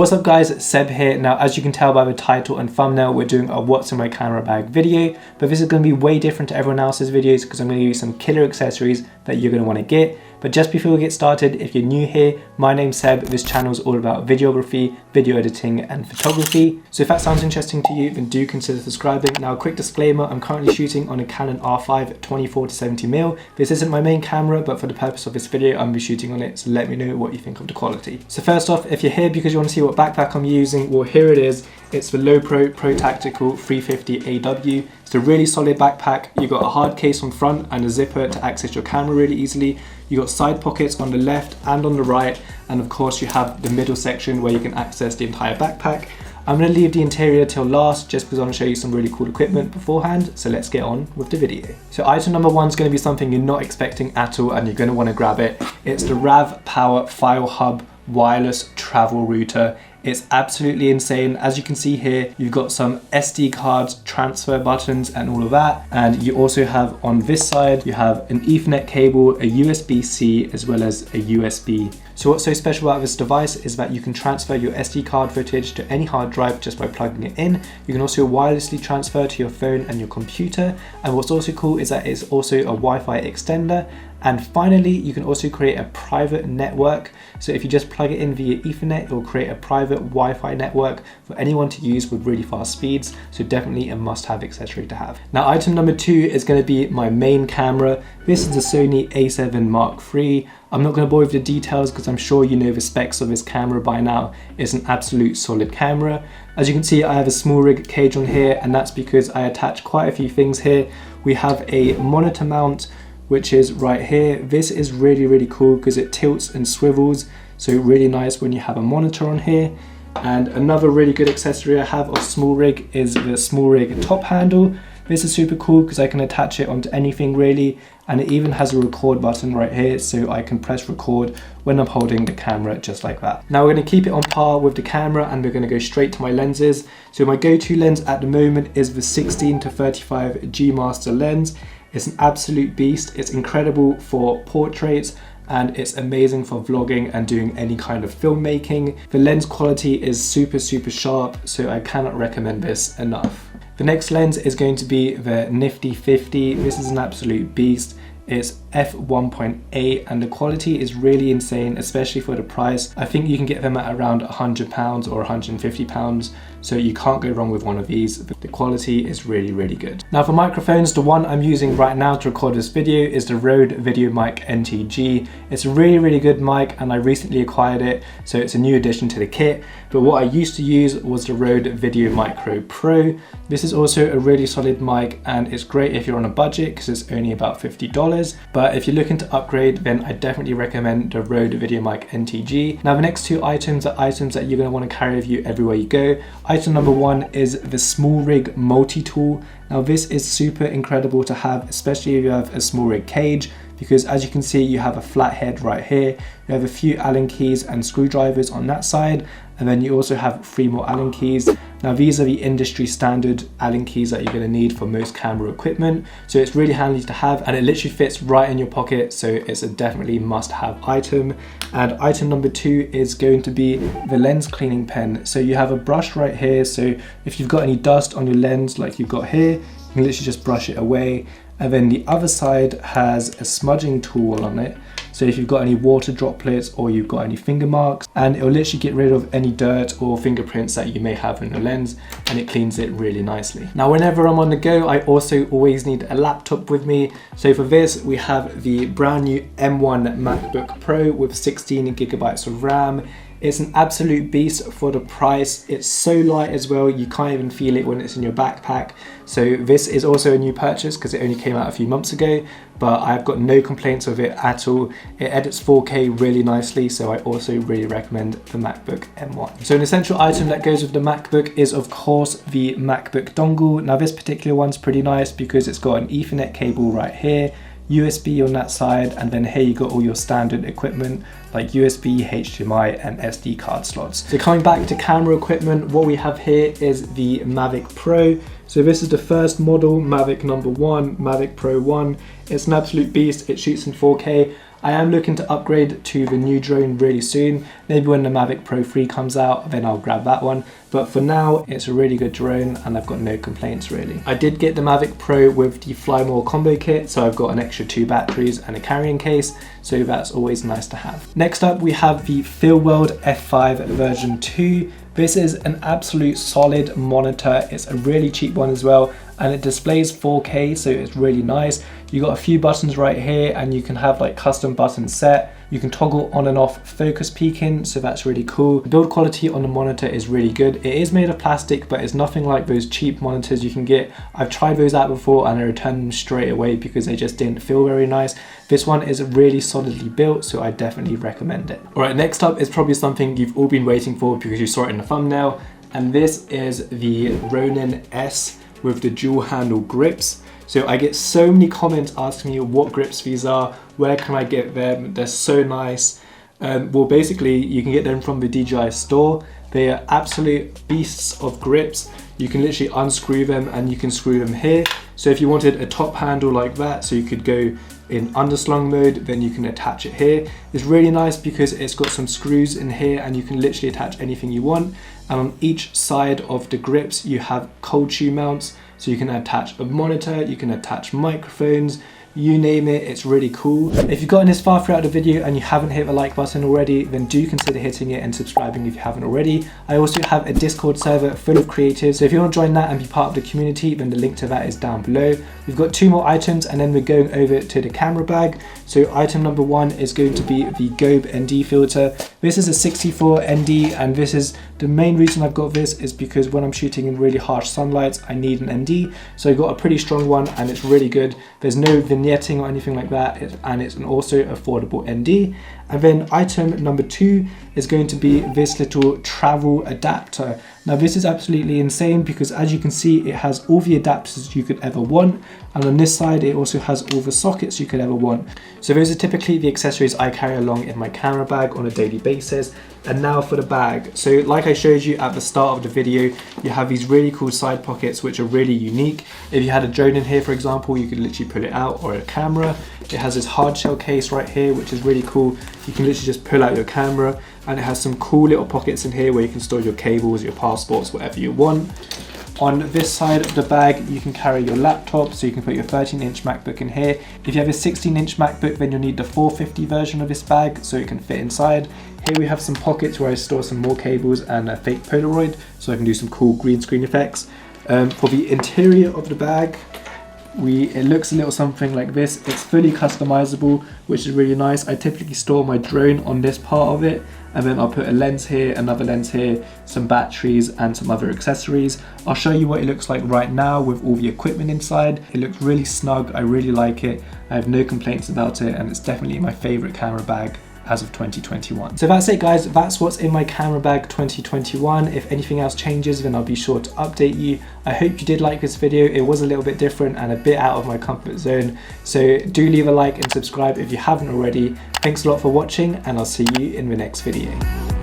What's up guys, Seb here. Now as you can tell by the title and thumbnail, we're doing a what's in my camera bag video, but this is going to be way different to everyone else's videos because I'm going to give you some killer accessories that you're going to want to get. But just before we get started, if you're new here, my name's Seb. This channel is all about videography, video editing and photography. So if that sounds interesting to you, then do consider subscribing. Now a quick disclaimer, I'm currently shooting on a Canon R5 24-70mm. This isn't my main camera, but for the purpose of this video, I'm going to be shooting on it, so let me know what you think of the quality. So first off, if you're here because you want to see what backpack I'm using, well here it is. It's the Lowepro Pro Tactical 350 AW. It's a really solid backpack. You've got a hard case on front and a zipper to access your camera really easily. You've got side pockets on the left and on the right, and of course you have the middle section where you can access the entire backpack. I'm going to leave the interior till last just because I want to show you some really cool equipment beforehand, so let's get on with the video. So item number one is going to be something you're not expecting at all and you're going to want to grab it. It's the RAVPower FileHub wireless travel router. It's absolutely insane. As you can see here, you've got some SD cards, transfer buttons and all of that. And you also have on this side, you have an Ethernet cable, a USB-C, as well as a USB. So what's so special about this device is that you can transfer your SD card footage to any hard drive just by plugging it in. You can also wirelessly transfer to your phone and your computer. And what's also cool is that it's also a Wi-Fi extender. And finally, you can also create a private network. So if you just plug it in via Ethernet, it will create a private Wi-Fi network for anyone to use with really fast speeds. So definitely a must-have accessory to have. Now, item number two is going to be my main camera. This is the Sony a7 Mark III. I'm not going to bore you with the details because I'm sure you know the specs of this camera by now. It's an absolute solid camera. As you can see, I have a SmallRig cage on here, and that's because I attach quite a few things here. We have a monitor mount, which is right here. This is really cool because it tilts and swivels, so really nice when you have a monitor on here. And another really good accessory I have of SmallRig is the SmallRig top handle. This is super cool because I can attach it onto anything really, and it even has a record button right here, so I can press record when I'm holding the camera just like that. Now we're going to keep it on par with the camera and we're going to go straight to my lenses. So my go-to lens at the moment is the 16-35 GMaster lens. It's an absolute beast. It's incredible for portraits and it's amazing for vlogging and doing any kind of filmmaking. The lens quality is super sharp, so I cannot recommend this enough. The next lens is going to be the Nifty 50. This is an absolute beast. It's f1.8 and the quality is really insane, especially for the price. I think you can get them at around £100 or £150, so you can't go wrong with one of these. The quality is really good. Now for microphones, the one I'm using right now to record this video is the Rode VideoMic NTG. It's a really good mic and I recently acquired it, so it's a new addition to the kit. But what I used to use was the Rode VideoMicro Pro. This is also a really solid mic and it's great if you're on a budget because it's only about $50. But if you're looking to upgrade, then I definitely recommend the Rode VideoMic NTG. Now the next two items are items that you're going to want to carry with you everywhere you go. Item number one is the SmallRig multi-tool. Now this is super incredible to have, especially if you have a SmallRig cage, because as you can see, you have a flat head right here. You have a few Allen keys and screwdrivers on that side, and then you also have 3 more Allen keys. Now these are the industry standard Allen keys that you're going to need for most camera equipment, so it's really handy to have and it literally fits right in your pocket, so it's a definitely must-have item. And item number two is going to be the lens cleaning pen. So you have a brush right here, so if you've got any dust on your lens like you've got here, you can literally just brush it away. And then the other side has a smudging tool on it, so if you've got any water droplets or you've got any finger marks, and it'll literally get rid of any dirt or fingerprints that you may have in your lens, and it cleans it really nicely. Now whenever I'm on the go, I also always need a laptop with me. So for this we have the brand new M1 MacBook Pro with 16GB of RAM. It's an absolute beast for the price. It's so light as well, you can't even feel it when it's in your backpack. So this is also a new purchase because it only came out a few months ago, but I've got no complaints with it at all. It edits 4K really nicely, so I also really recommend the MacBook M1. So an essential item that goes with the MacBook is of course the MacBook dongle. Now this particular one's pretty nice because it's got an Ethernet cable right here, USB on that side, and then here you got all your standard equipment like USB, HDMI and SD card slots. So coming back to camera equipment, what we have here is the Mavic Pro. So this is the first model, Mavic number 1, Mavic Pro 1. It's an absolute beast, it shoots in 4K. I am looking to upgrade to the new drone really soon. Maybe when the Mavic Pro 3 comes out, then I'll grab that one. But for now, it's a really good drone and I've got no complaints really. I did get the Mavic Pro with the Fly More combo kit, so I've got an extra 2 batteries and a carrying case, so that's always nice to have. Next up, we have the FeelWorld F5 version 2. This is an absolute solid monitor. It's a really cheap one as well, and it displays 4K, so it's really nice. You got a few buttons right here, and you can have like custom buttons set. You can toggle on and off focus peaking, so that's really cool. The build quality on the monitor is really good. It is made of plastic, but it's nothing like those cheap monitors you can get. I've tried those out before and I returned them straight away because they just didn't feel very nice. This one is really solidly built, so I definitely recommend it. All right, next up is probably something you've all been waiting for because you saw it in the thumbnail, and this is the Ronin-S with the dual handle grips. So I get so many comments asking me what grips these are, where can I get them, they're so nice. Well, basically you can get them from the DJI store. They are absolute beasts of grips. You can literally unscrew them and you can screw them here. So if you wanted a top handle like that, so you could go in underslung mode, then you can attach it here. It's really nice because it's got some screws in here and you can literally attach anything you want. And on each side of the grips, you have cold shoe mounts. So you can attach a monitor, you can attach microphones, you name it, it's really cool. If you've gotten this far throughout the video and you haven't hit the like button already, then do consider hitting it and subscribing if you haven't already. I also have a Discord server full of creatives, so if you want to join that and be part of the community, then the link to that is down below. We've got 2 more items and then we're going over to the camera bag. So item number 1 is going to be the Gobe ND filter. This is a 64 ND, and this is the main reason I've got this is because when I'm shooting in really harsh sunlights, I need an ND. So I got a pretty strong one and it's really good. There's no vignetting or anything like that, and it's an also affordable ND. And then item number 2 is going to be this little travel adapter. Now this is absolutely insane because as you can see, it has all the adapters you could ever want, and on this side it also has all the sockets you could ever want. So those are typically the accessories I carry along in my camera bag on a daily basis. And now for the bag. So like I showed you at the start of the video, you have these really cool side pockets which are really unique. If you had a drone in here, for example, you could literally pull it out, or a camera. It has this hard shell case right here, which is really cool. You can literally just pull out your camera, and it has some cool little pockets in here where you can store your cables, your passports, whatever you want. On this side of the bag, you can carry your laptop, so you can put your 13-inch MacBook in here. If you have a 16-inch MacBook, then you'll need the 450 version of this bag, so it can fit inside. Here we have some pockets where I store some more cables and a fake Polaroid, so I can do some cool green screen effects. For the interior of the bag, it looks a little something like this. It's fully customizable, which is really nice. I typically store my drone on this part of it, and then I'll put a lens here, another lens here, some batteries and some other accessories. I'll show you what it looks like right now with all the equipment inside. It looks really snug, I really like it. I have no complaints about it, and it's definitely my favorite camera bag as of 2021. So that's it guys, that's what's in my camera bag 2021. If anything else changes, then I'll be sure to update you. I hope you did like this video. It was a little bit different and a bit out of my comfort zone. So do leave a like and subscribe if you haven't already. Thanks a lot for watching, and I'll see you in the next video.